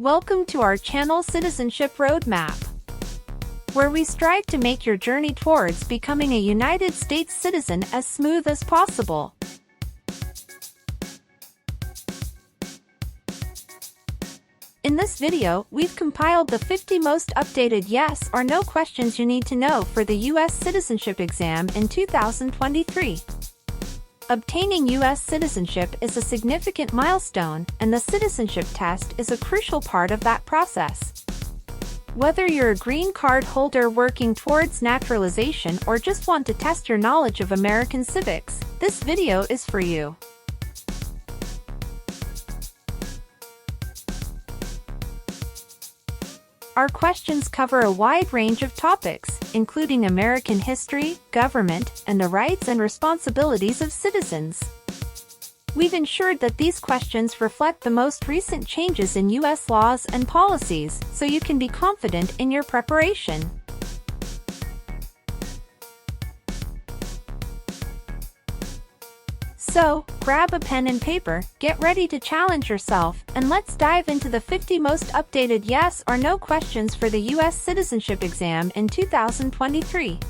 Welcome to our channel Citizenship Roadmap, where we strive to make your journey towards becoming a United States citizen as smooth as possible. In this video, we've compiled the 50 most updated yes or no questions you need to know for the U.S. citizenship exam in 2023. Obtaining U.S. citizenship is a significant milestone, and the citizenship test is a crucial part of that process. Whether you're a green card holder working towards naturalization or just want to test your knowledge of American civics, this video is for you. Our questions cover a wide range of topics, including American history, government, and the rights and responsibilities of citizens. We've ensured that these questions reflect the most recent changes in U.S. laws and policies, so you can be confident in your preparation. So, grab a pen and paper, get ready to challenge yourself, and let's dive into the 50 most updated yes or no questions for the U.S. citizenship exam in 2023.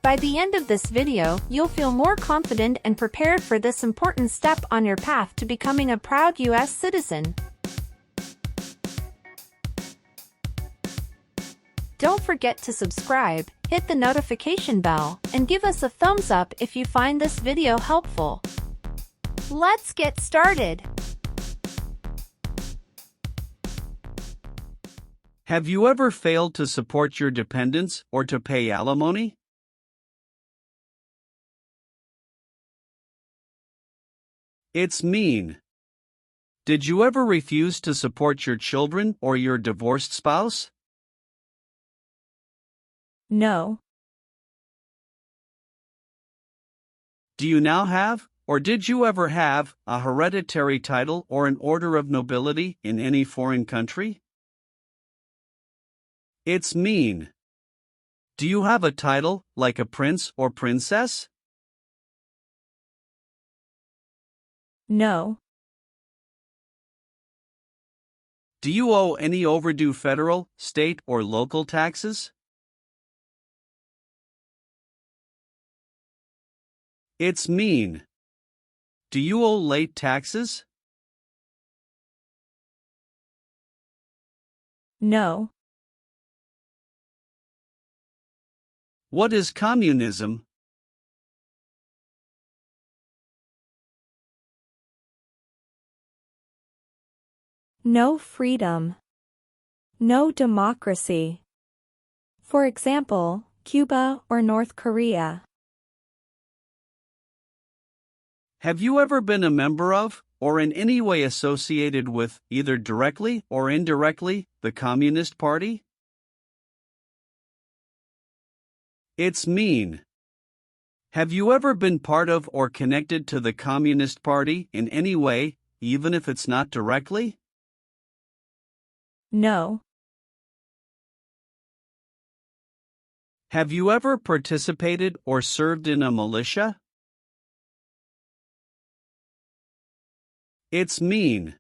By the end of this video, you'll feel more confident and prepared for this important step on your path to becoming a proud U.S. citizen. Don't forget to subscribe, hit the notification bell, and give us a thumbs up if you find this video helpful. Let's get started. Have you ever failed to support your dependents or to pay alimony? It's mean. Did you ever refuse to support your children or your divorced spouse? No. Do you now have, or did you ever have, a hereditary title or an order of nobility in any foreign country? It's mean. Do you have a title, like a prince or princess? No. Do you owe any overdue federal, state, or local taxes? It's mean. Do you owe late taxes? No. What is communism? No freedom. No democracy. For example, Cuba or North Korea. Have you ever been a member of, or in any way associated with, either directly or indirectly, the Communist Party? It's mean. Have you ever been part of or connected to the Communist Party in any way, even if it's not directly? No. Have you ever participated or served in a militia? It's mean.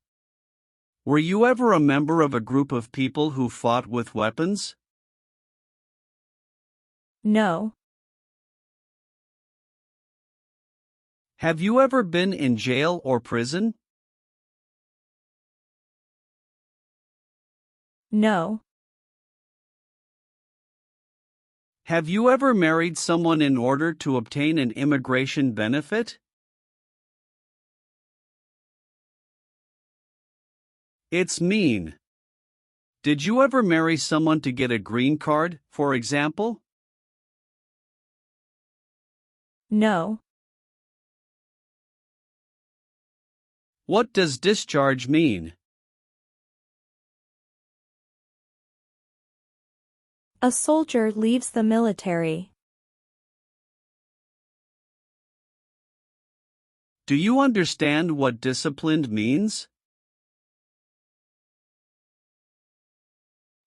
Were you ever a member of a group of people who fought with weapons? No. Have you ever been in jail or prison? No. Have you ever married someone in order to obtain an immigration benefit? It's mean. Did you ever marry someone to get a green card, for example? No. What does discharge mean? A soldier leaves the military. Do you understand what disciplined means?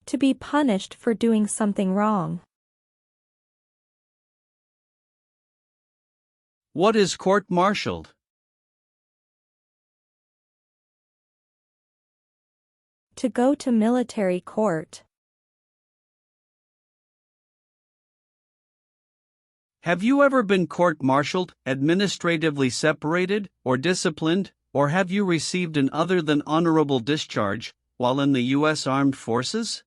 To be punished for doing something wrong. What is court-martialed? To go to military court. Have you ever been court-martialed, administratively separated, or disciplined, or have you received an other than honorable discharge while in the U.S. Armed Forces?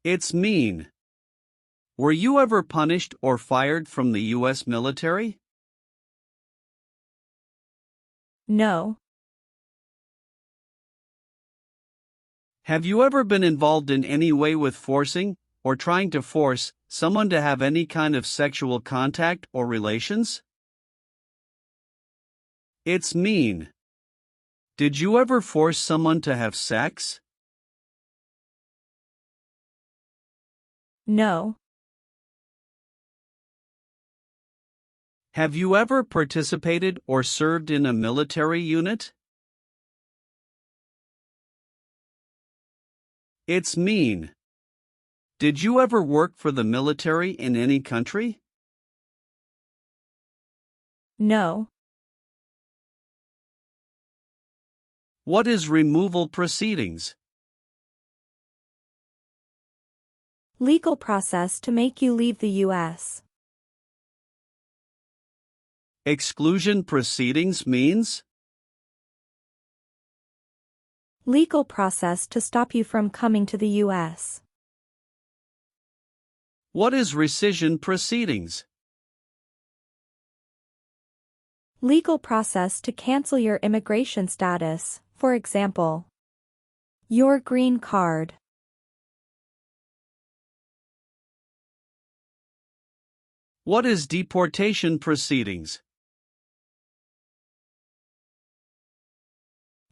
It's mean. Were you ever punished or fired from the U.S. military? No. Have you ever been involved in any way with forcing, or trying to force, someone to have any kind of sexual contact or relations? It's mean. Did you ever force someone to have sex? No. Have you ever participated or served in a military unit? It's mean. Did you ever work for the military in any country? No. What is removal proceedings? Legal process to make you leave the U.S. Exclusion proceedings means? Legal process to stop you from coming to the U.S. What is rescission proceedings? Legal process to cancel your immigration status, for example, your green card. What is deportation proceedings?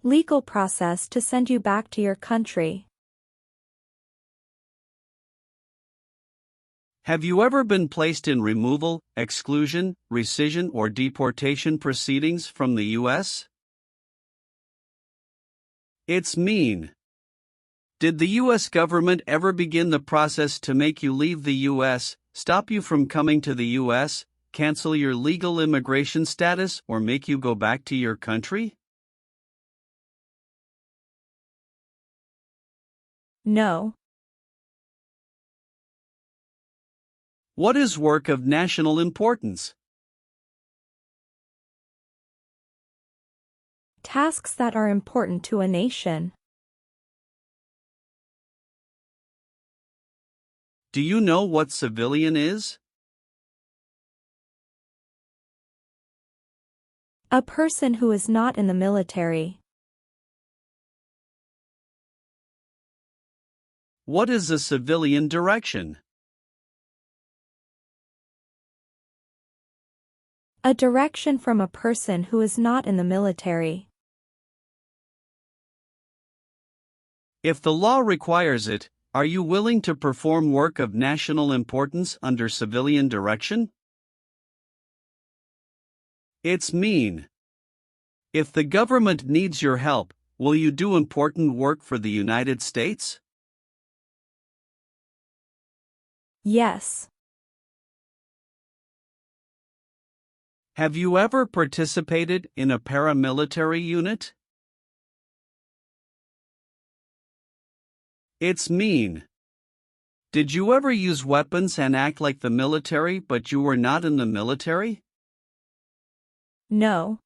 Legal process to send you back to your country. Have you ever been placed in removal, exclusion, rescission, or deportation proceedings from the U.S.? It's mean. Did the U.S. government ever begin the process to make you leave the U.S., stop you from coming to the U.S., cancel your legal immigration status, or make you go back to your country? No. What is work of national importance? Tasks that are important to a nation. Do you know what civilian is? A person who is not in the military. What is a civilian direction? A direction from a person who is not in the military. If the law requires it, are you willing to perform work of national importance under civilian direction? It's mean. If the government needs your help, will you do important work for the United States? Yes. Have you ever participated in a paramilitary unit? It's mean. Did you ever use weapons and act like the military but you were not in the military? No.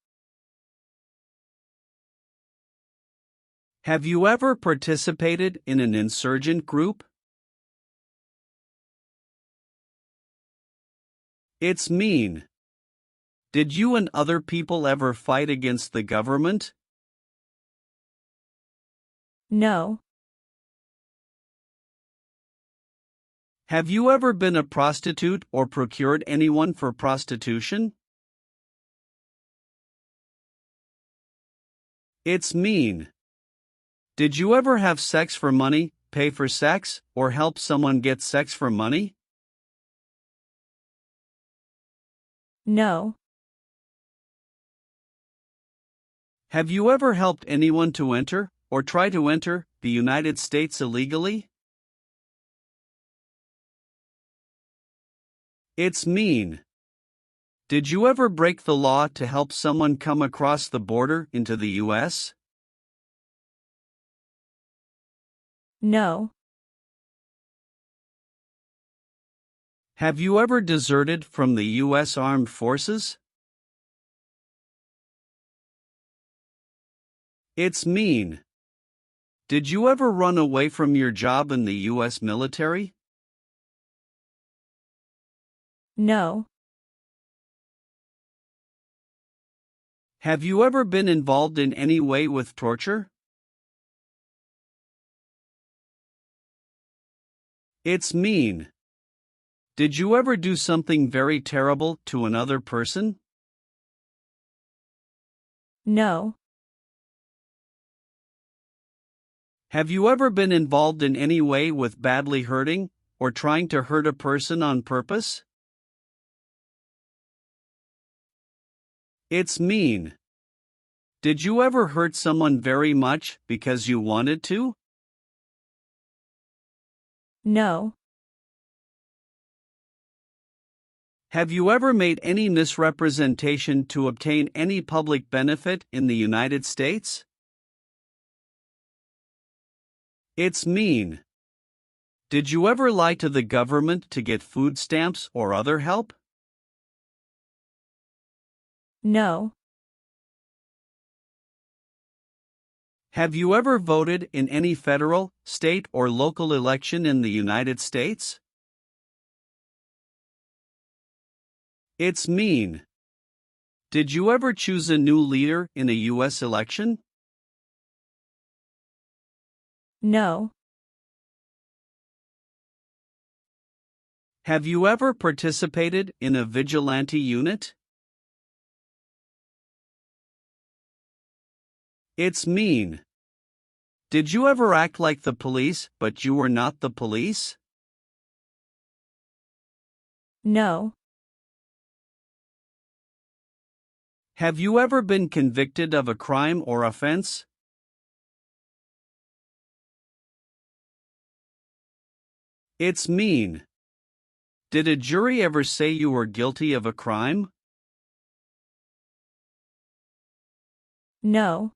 Have you ever participated in an insurgent group? It's mean. Did you and other people ever fight against the government? No. Have you ever been a prostitute or procured anyone for prostitution? It's mean. Did you ever have sex for money, pay for sex, or help someone get sex for money? No. Have you ever helped anyone to enter, or try to enter, the United States illegally? It's mean. Did you ever break the law to help someone come across the border into the U.S.? No. Have you ever deserted from the U.S. Armed Forces? It's mean. Did you ever run away from your job in the U.S. military? No. Have you ever been involved in any way with torture? It's mean. Did you ever do something very terrible to another person? No. Have you ever been involved in any way with badly hurting or trying to hurt a person on purpose? It's mean. Did you ever hurt someone very much because you wanted to? No. Have you ever made any misrepresentation to obtain any public benefit in the United States? It's mean. Did you ever lie to the government to get food stamps or other help? No. Have you ever voted in any federal, state, or local election in the United States? It's mean. Did you ever choose a new leader in a U.S. election? No. Have you ever participated in a vigilante unit? It's mean. Did you ever act like the police but you were not the police? No. Have you ever been convicted of a crime or offense? It's mean. Did a jury ever say you were guilty of a crime? No.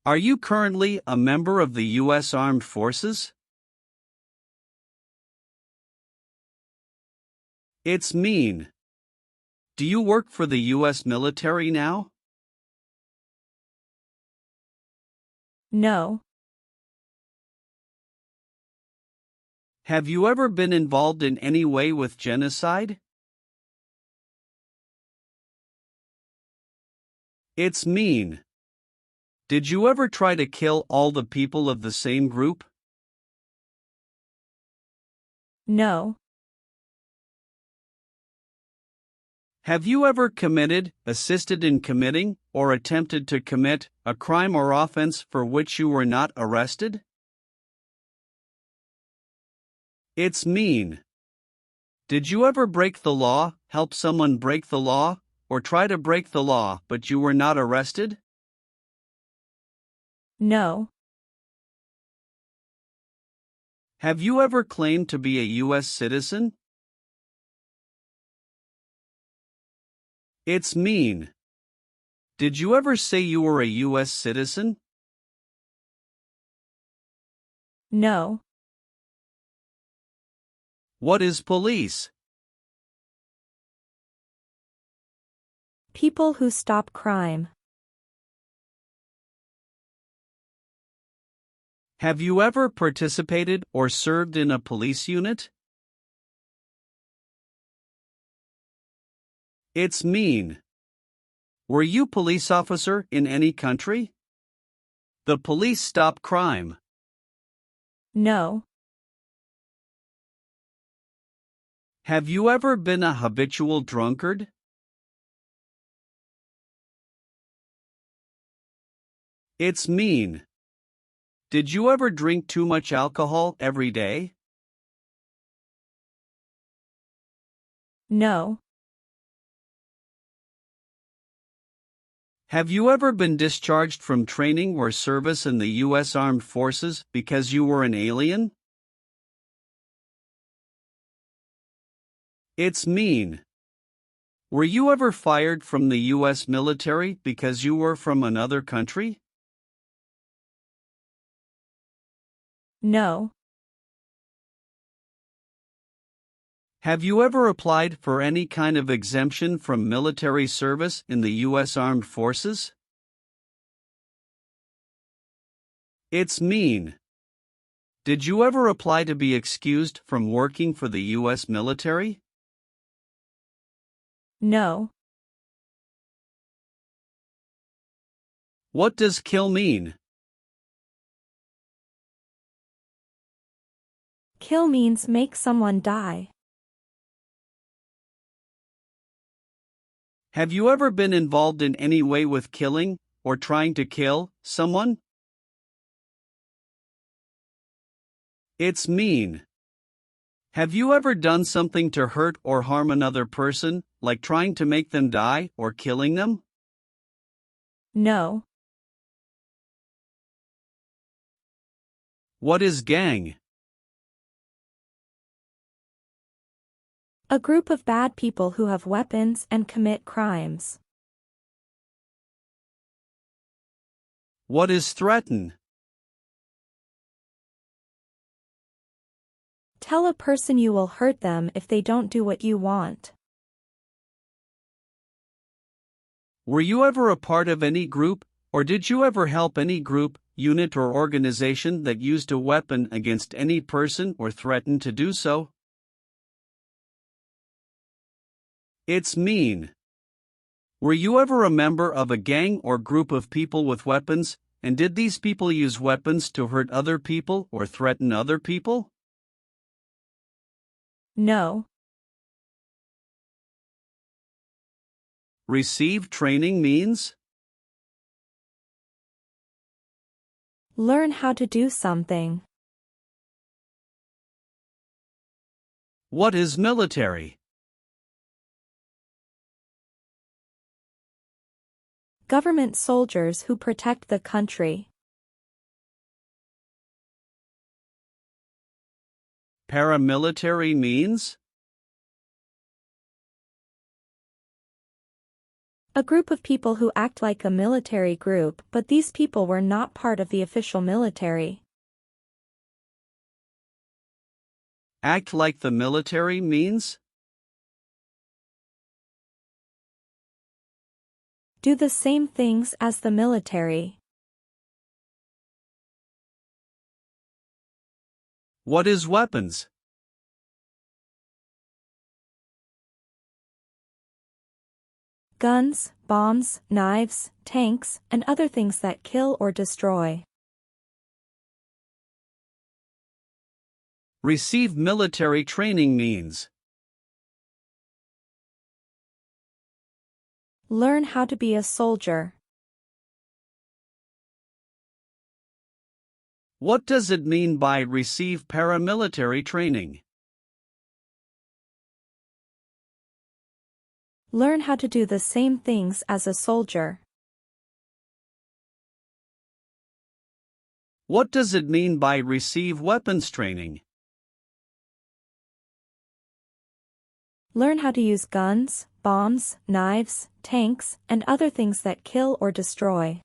Are you currently a member of the U.S. Armed Forces? It's mean. Do you work for the U.S. military now? No. Have you ever been involved in any way with genocide? It's mean. Did you ever try to kill all the people of the same group? No. Have you ever committed, assisted in committing, or attempted to commit a crime or offense for which you were not arrested? It's mean. Did you ever break the law, help someone break the law, or try to break the law but you were not arrested? No. Have you ever claimed to be a U.S. citizen? It's mean. Did you ever say you were a U.S. citizen? No. What is police? People who stop crime. Have you ever participated or served in a police unit? It's mean. Were you police officer in any country? The police stop crime. No. Have you ever been a habitual drunkard? It's mean. Did you ever drink too much alcohol every day? No. Have you ever been discharged from training or service in the U.S. Armed Forces because you were an alien? It's mean. Were you ever fired from the U.S. military because you were from another country? No. Have you ever applied for any kind of exemption from military service in the U.S. Armed Forces? It's mean. Did you ever apply to be excused from working for the U.S. military? No. What does kill mean? Kill means make someone die. Have you ever been involved in any way with killing, or trying to kill, someone? It's mean. Have you ever done something to hurt or harm another person, like trying to make them die or killing them? No. What is gang? A group of bad people who have weapons and commit crimes. What is threaten? Tell a person you will hurt them if they don't do what you want. Were you ever a part of any group, or did you ever help any group, unit or organization that used a weapon against any person or threatened to do so? It's mean. Were you ever a member of a gang or group of people with weapons, and did these people use weapons to hurt other people or threaten other people? No. Receive training means? Learn how to do something. What is military? Government soldiers who protect the country. Paramilitary means? A group of people who act like a military group, but these people were not part of the official military. Act like the military means? Do the same things as the military. What is weapons? Guns, bombs, knives, tanks, and other things that kill or destroy. Receive military training means? Learn how to be a soldier. What does it mean by receive paramilitary training? Learn how to do the same things as a soldier. What does it mean by receive weapons training? Learn how to use guns, bombs, knives, tanks, and other things that kill or destroy.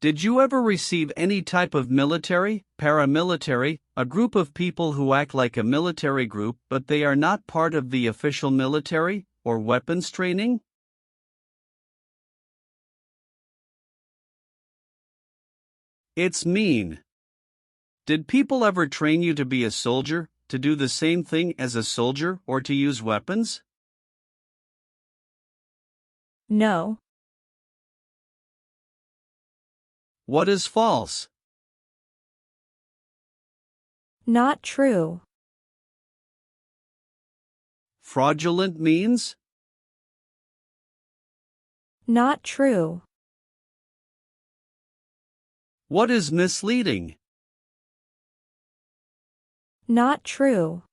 Did you ever receive any type of military, paramilitary, a group of people who act like a military group but they are not part of the official military, or weapons training? It's mean. Did people ever train you to be a soldier, to do the same thing as a soldier or to use weapons? No. What is false? Not true. Fraudulent means? Not true. What is misleading? Not true.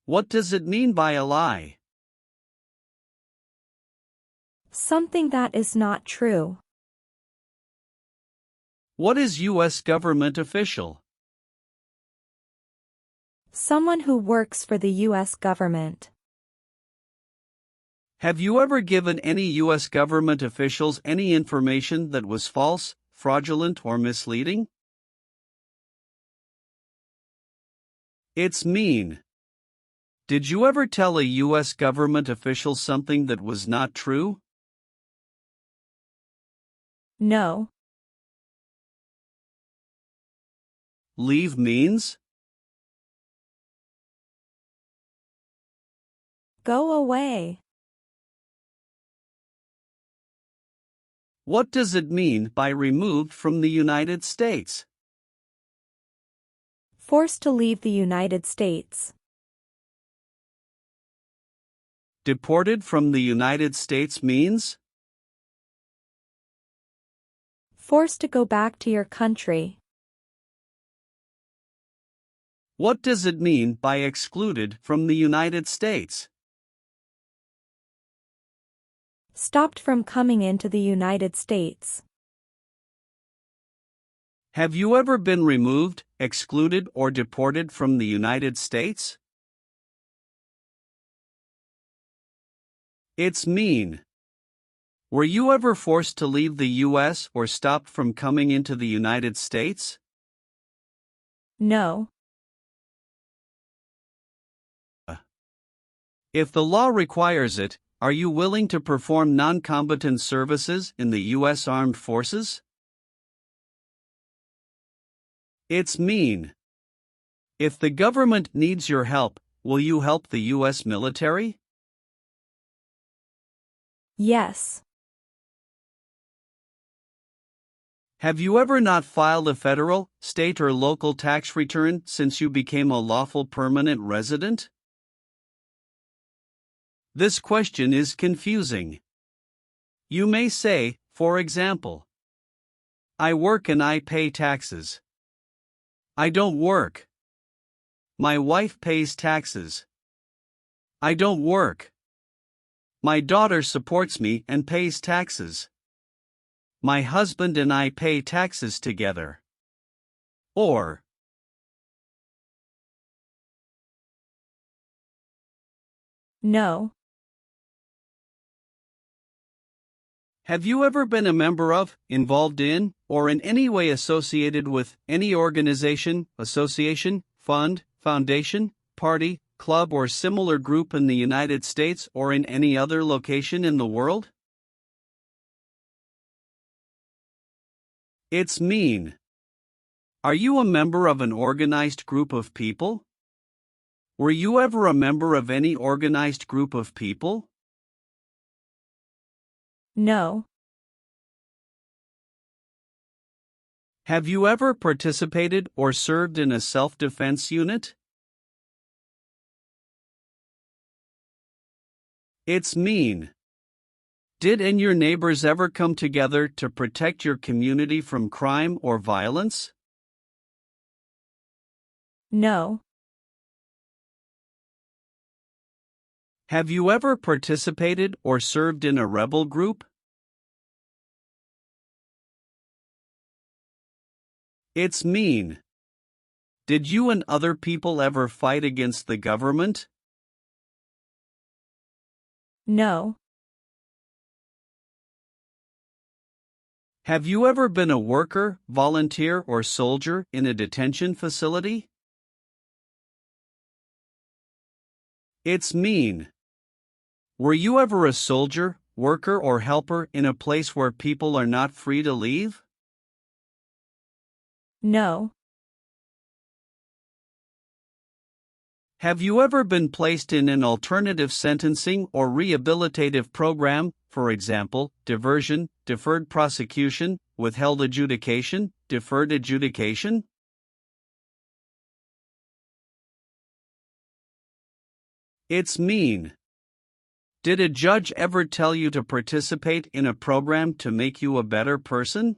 What does it mean by a lie? Something that is not true. What is U.S. government official? Someone who works for the U.S. government. Have you ever given any U.S. government officials any information that was false, fraudulent, or misleading? It's mean. Did you ever tell a U.S. government official something that was not true? No. Leave means? Go away. What does it mean by removed from the United States? Forced to leave the United States. Deported from the United States means? Forced to go back to your country. What does it mean by excluded from the United States? Stopped from coming into the United States. Have you ever been removed, excluded, or deported from the United States? It's mean. Were you ever forced to leave the U.S. or stopped from coming into the United States? No. If the law requires it, are you willing to perform non-combatant services in the U.S. Armed Forces? It's mean. If the government needs your help, will you help the U.S. military? Yes. Have you ever not filed a federal, state, or local tax return since you became a lawful permanent resident? This question is confusing. You may say, for example, I work and I pay taxes. I don't work. My wife pays taxes. I don't work. My daughter supports me and pays taxes. My husband and I pay taxes together. Or, No. have you ever been a member of, involved in, or in any way associated with any organization, association, fund, foundation, party, club, or similar group in the United States or in any other location in the world? It's mean. Are you a member of an organized group of people? Were you ever a member of any organized group of people? No. Have you ever participated or served in a self-defense unit? It's mean. Did and your neighbors ever come together to protect your community from crime or violence? No. Have you ever participated or served in a rebel group? It's mean. Did you and other people ever fight against the government? No. Have you ever been a worker, volunteer, or soldier in a detention facility? It's mean. Were you ever a soldier, worker, or helper in a place where people are not free to leave? No. Have you ever been placed in an alternative sentencing or rehabilitative program, for example, diversion, deferred prosecution, withheld adjudication, deferred adjudication? It's mean. Did a judge ever tell you to participate in a program to make you a better person?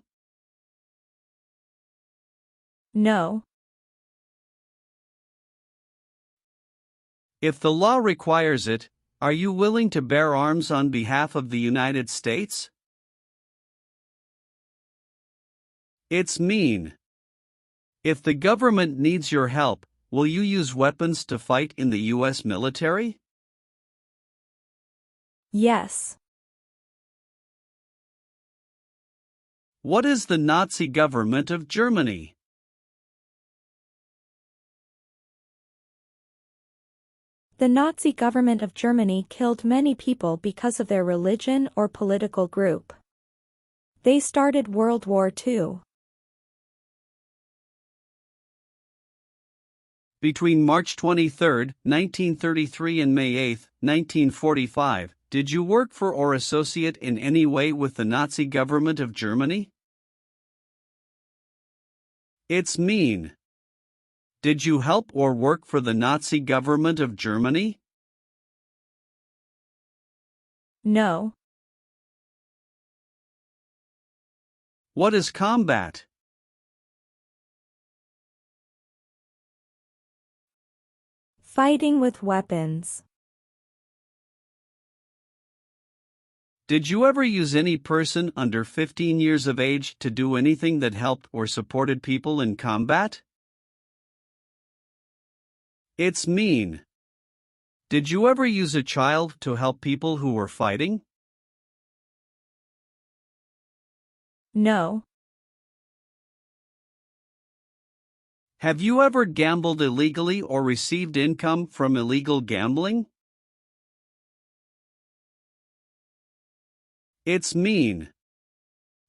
No. If the law requires it, are you willing to bear arms on behalf of the United States? It's mean. If the government needs your help, will you use weapons to fight in the U.S. military? Yes. What is the Nazi government of Germany? The Nazi government of Germany killed many people because of their religion or political group. They started World War II. Between March 23, 1933 and May 8, 1945, did you work for or associate in any way with the Nazi government of Germany? It's mean. Did you help or work for the Nazi government of Germany? No. What is combat? Fighting with weapons. Did you ever use any person under 15 years of age to do anything that helped or supported people in combat? It's mean. Did you ever use a child to help people who were fighting? No. Have you ever gambled illegally or received income from illegal gambling? It's mean.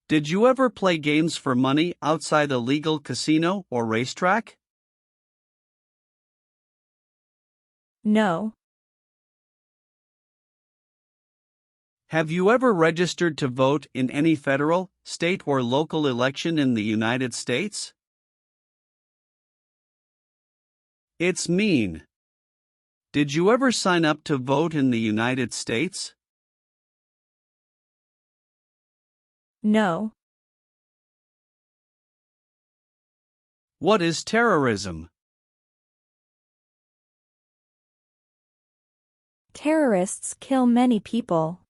Did you ever play games for money outside a legal casino or racetrack? No. Have you ever registered to vote in any federal, state, or local election in the United States? It's mean. Did you ever sign up to vote in the United States? No. What is terrorism? Terrorists kill many people.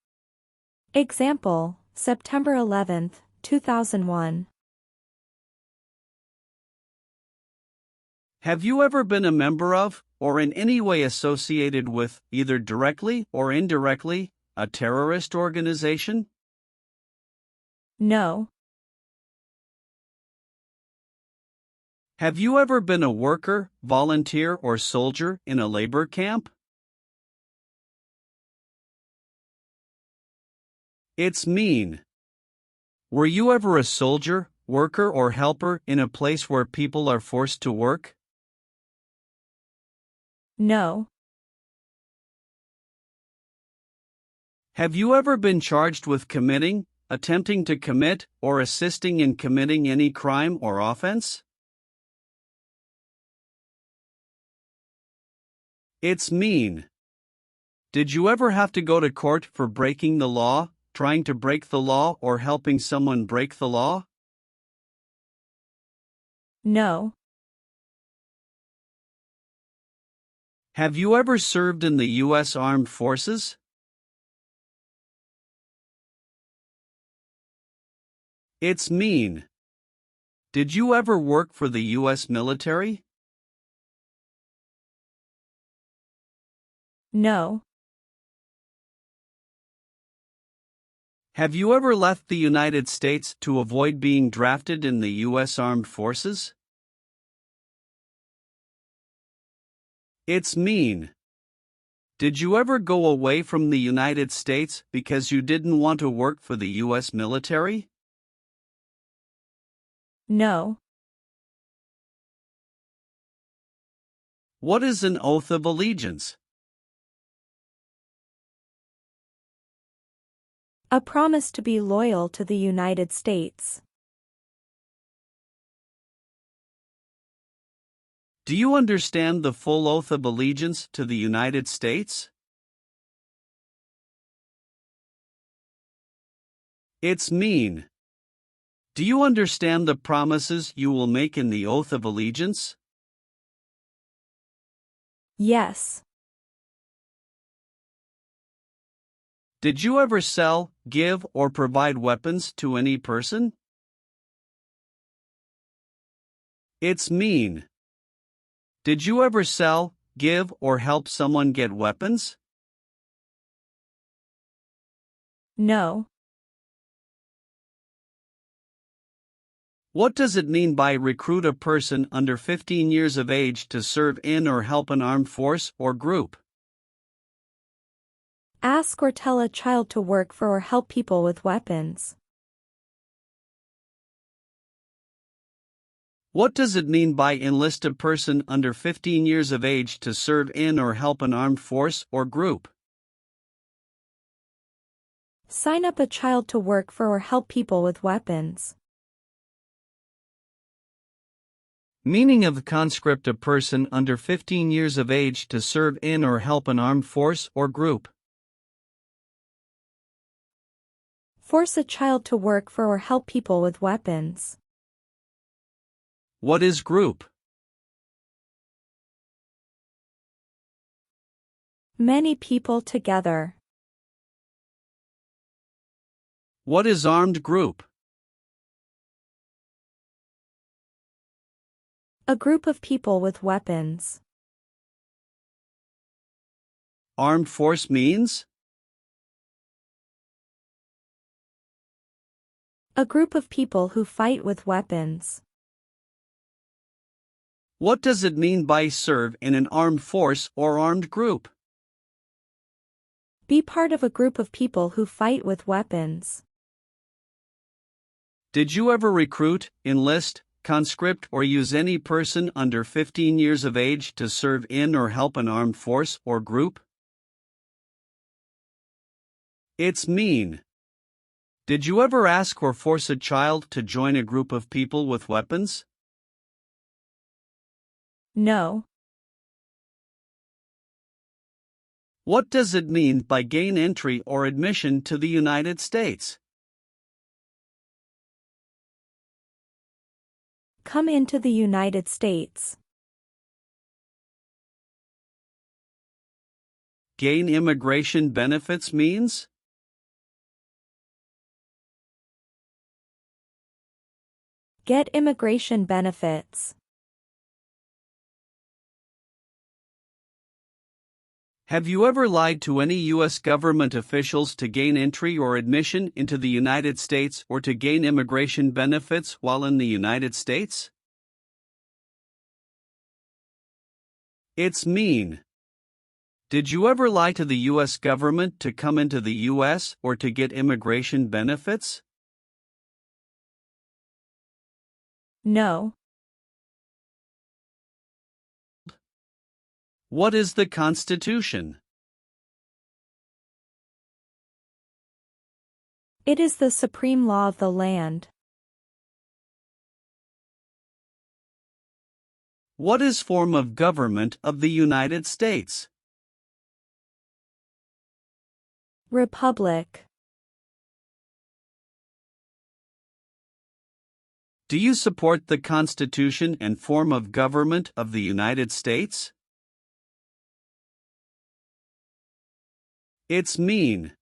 Example, September 11, 2001. Have you ever been a member of, or in any way associated with, either directly or indirectly, a terrorist organization? No. Have you ever been a worker, volunteer, or soldier in a labor camp? It's mean. Were you ever a soldier, worker, or helper in a place where people are forced to work? No. Have you ever been charged with committing, attempting to commit, or assisting in committing any crime or offense? It's mean. Did you ever have to go to court for breaking the law, trying to break the law, or helping someone break the law? No. Have you ever served in the U.S. Armed Forces? It's mean. Did you ever work for the U.S. military? No. Have you ever left the United States to avoid being drafted in the U.S. Armed Forces? It's mean. Did you ever go away from the United States because you didn't want to work for the U.S. military? No. What is an oath of allegiance? A promise to be loyal to the United States. Do you understand the full oath of allegiance to the United States? It's mean. Do you understand the promises you will make in the oath of allegiance? Yes. Did you ever sell, give, or provide weapons to any person? It's mean. Did you ever sell, give, or help someone get weapons? No. What does it mean by recruit a person under 15 years of age to serve in or help an armed force or group? Ask or tell a child to work for or help people with weapons. What does it mean by enlist a person under 15 years of age to serve in or help an armed force or group? Sign up a child to work for or help people with weapons. Meaning of the conscript: a person under 15 years of age to serve in or help an armed force or group. Force a child to work for or help people with weapons. What is group? Many people together. What is armed group? A group of people with weapons. Armed force means? A group of people who fight with weapons. What does it mean by serve in an armed force or armed group? Be part of a group of people who fight with weapons. Did you ever recruit, enlist, conscript, or use any person under 15 years of age to serve in or help an armed force or group? It's mean. Did you ever ask or force a child to join a group of people with weapons? No. What does it mean by gain entry or admission to the United States? Come into the United States. Gain immigration benefits means? Get immigration benefits. Have you ever lied to any U.S. government officials to gain entry or admission into the United States or to gain immigration benefits while in the United States? It's mean. Did you ever lie to the U.S. government to come into the U.S. or to get immigration benefits? No. What is the Constitution? It is the supreme law of the land. What is form of government of the United States? Republic. Do you support the Constitution and form of government of the United States? It's mean.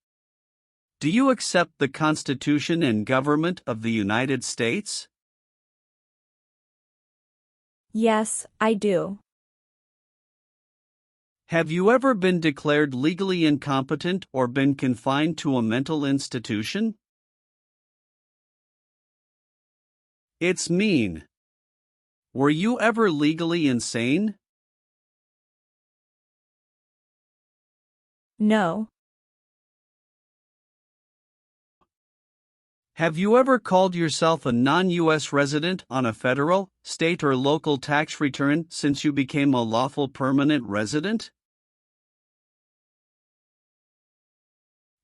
Do you accept the Constitution and government of the United States? Yes, I do. Have you ever been declared legally incompetent or been confined to a mental institution? It's mean. Were you ever legally insane? No. Have you ever called yourself a non-U.S. resident on a federal, state, or local tax return since you became a lawful permanent resident?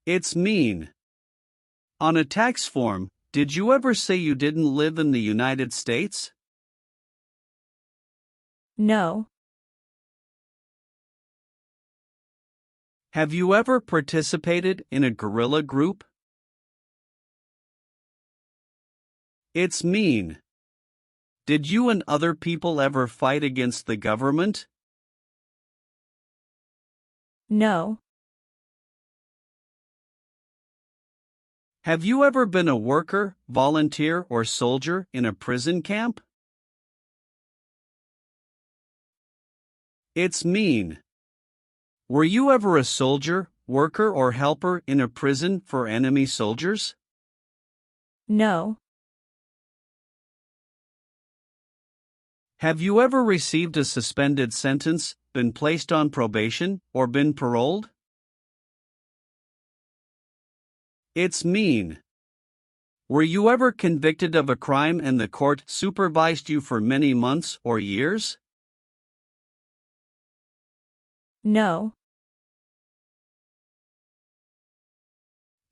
It's mean. On a tax form, did you ever say you didn't live in the United States? No. Have you ever participated in a guerrilla group? It's mean. Did you and other people ever fight against the government? No. Have you ever been a worker, volunteer, or soldier in a prison camp? It's mean. Were you ever a soldier, worker or helper in a prison for enemy soldiers? No. Have you ever received a suspended sentence, been placed on probation, or been paroled? It's mean. Were you ever convicted of a crime and the court supervised you for many months or years? No.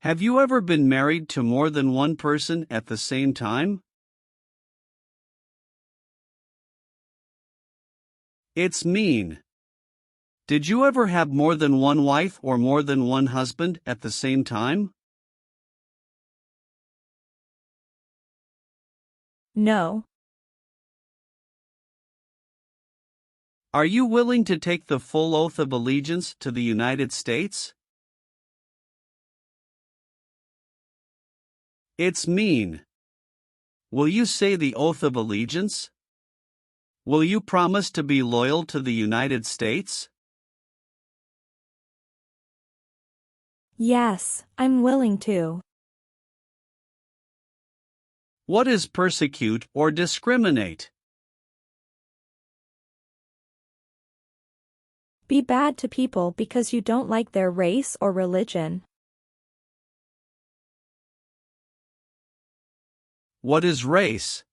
Have you ever been married to more than one person at the same time? It's mean. Did you ever have more than one wife or more than one husband at the same time? No. Are you willing to take the full oath of allegiance to the United States? It's mean. Will you say the oath of allegiance? Will you promise to be loyal to the United States? Yes, I'm willing to. What is persecute or discriminate? Be bad to people because you don't like their race or religion. What is race?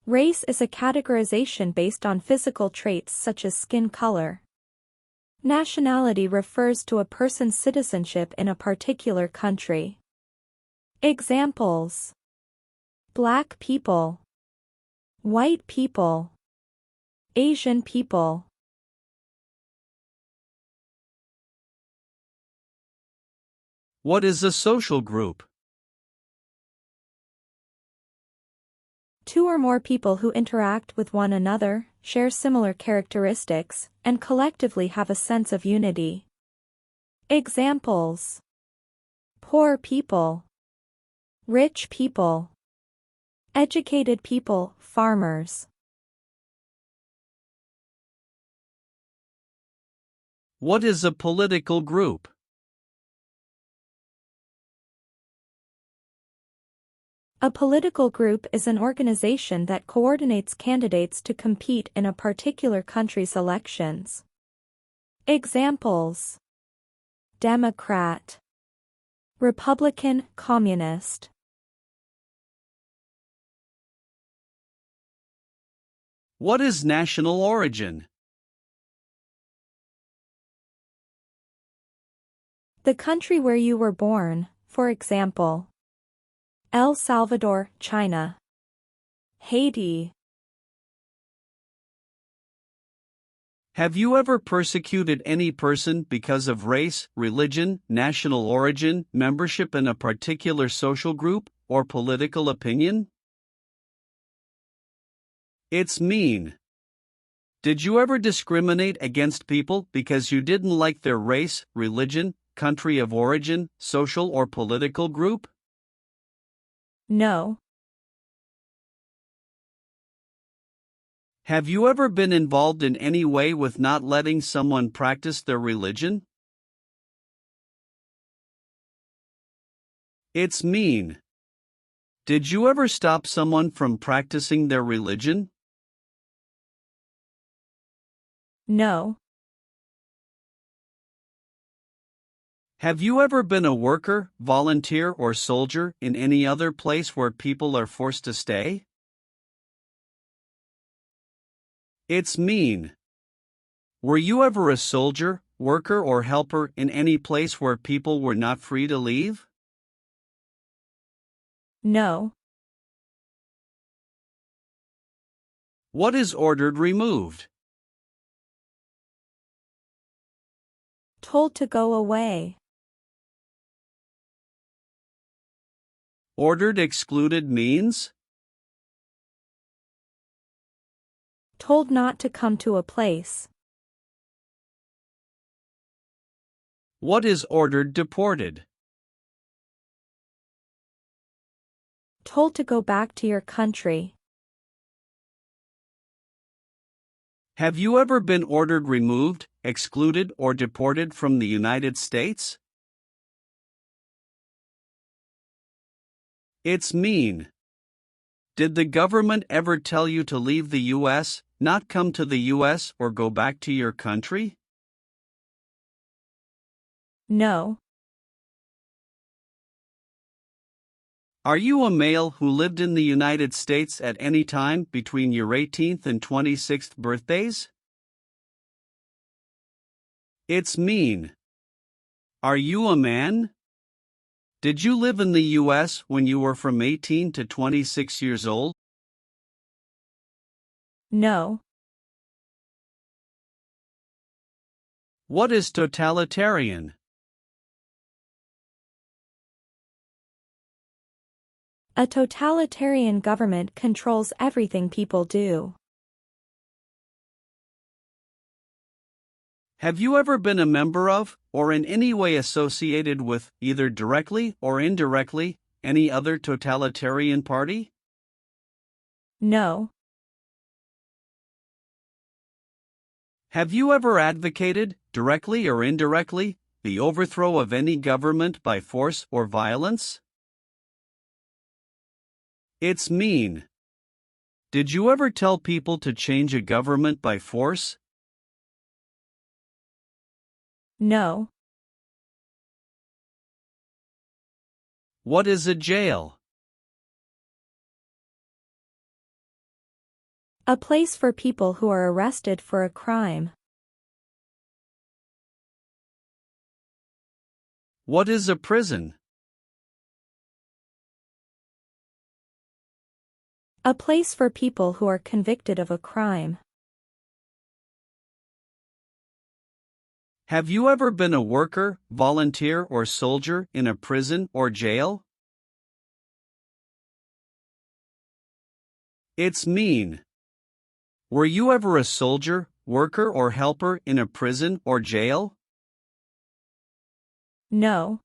Race is a categorization based on physical traits such as skin color. Nationality refers to a person's citizenship in a particular country. Examples: Black people, white people, Asian people. What is a social group? Two or more people who interact with one another, share similar characteristics, and collectively have a sense of unity. Examples: poor people, rich people, educated people, farmers. What is a political group? A political group is an organization that coordinates candidates to compete in a particular country's elections. Examples: Democrat, Republican, Communist. What is national origin? The country where you were born, for example, El Salvador, China, Haiti. Have you ever persecuted any person because of race, religion, national origin, membership in a particular social group, or political opinion? It's mean. Did you ever discriminate against people because you didn't like their race, religion, country of origin, social or political group? No. Have you ever been involved in any way with not letting someone practice their religion? It's mean. Did you ever stop someone from practicing their religion? No. Have you ever been a worker, volunteer, or soldier in any other place where people are forced to stay? It's mean. Were you ever a soldier, worker, or helper in any place where people were not free to leave? No. What is ordered removed? Told to go away. Ordered excluded means? Told not to come to a place. What is ordered deported? Told to go back to your country. Have you ever been ordered removed, excluded, or deported from the United States? It's mean. Did the government ever tell you to leave the U.S., not come to the U.S., or go back to your country? No. Are you a male who lived in the United States at any time between your 18th and 26th birthdays? It's mean. Are you a man? Did you live in the U.S. when you were from 18 to 26 years old? No. What is totalitarian? A totalitarian government controls everything people do. Have you ever been a member of, or in any way associated with, either directly or indirectly, any other totalitarian party? No. Have you ever advocated, directly or indirectly, the overthrow of any government by force or violence? It's mean. Did you ever tell people to change a government by force? No. What is a jail? A place for people who are arrested for a crime. What is a prison? A place for people who are convicted of a crime. Have you ever been a worker, volunteer, or soldier in a prison or jail? It's mean. Were you ever a soldier, worker, or helper in a prison or jail? No.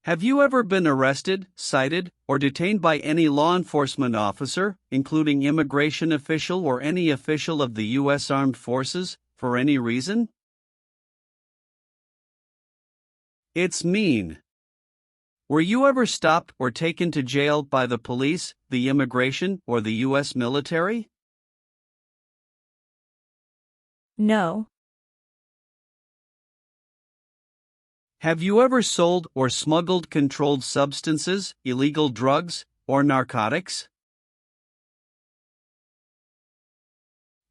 Have you ever been arrested, cited, or detained by any law enforcement officer, including immigration official or any official of the U.S. Armed Forces, for any reason? It's mean. Were you ever stopped or taken to jail by the police, the immigration, or the U.S. military? No. Have you ever sold or smuggled controlled substances, illegal drugs, or narcotics?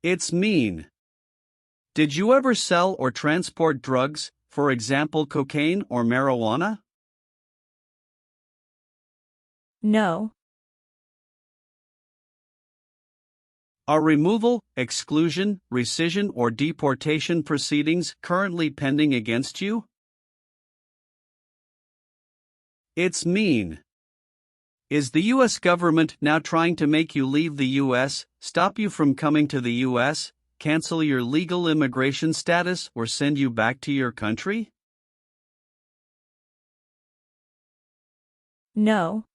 It's mean. Did you ever sell or transport drugs, for example cocaine or marijuana? No. Are removal, exclusion, rescission, or deportation proceedings currently pending against you? It's mean. Is the U.S. government now trying to make you leave the U.S., stop you from coming to the U.S., cancel your legal immigration status, or send you back to your country? No.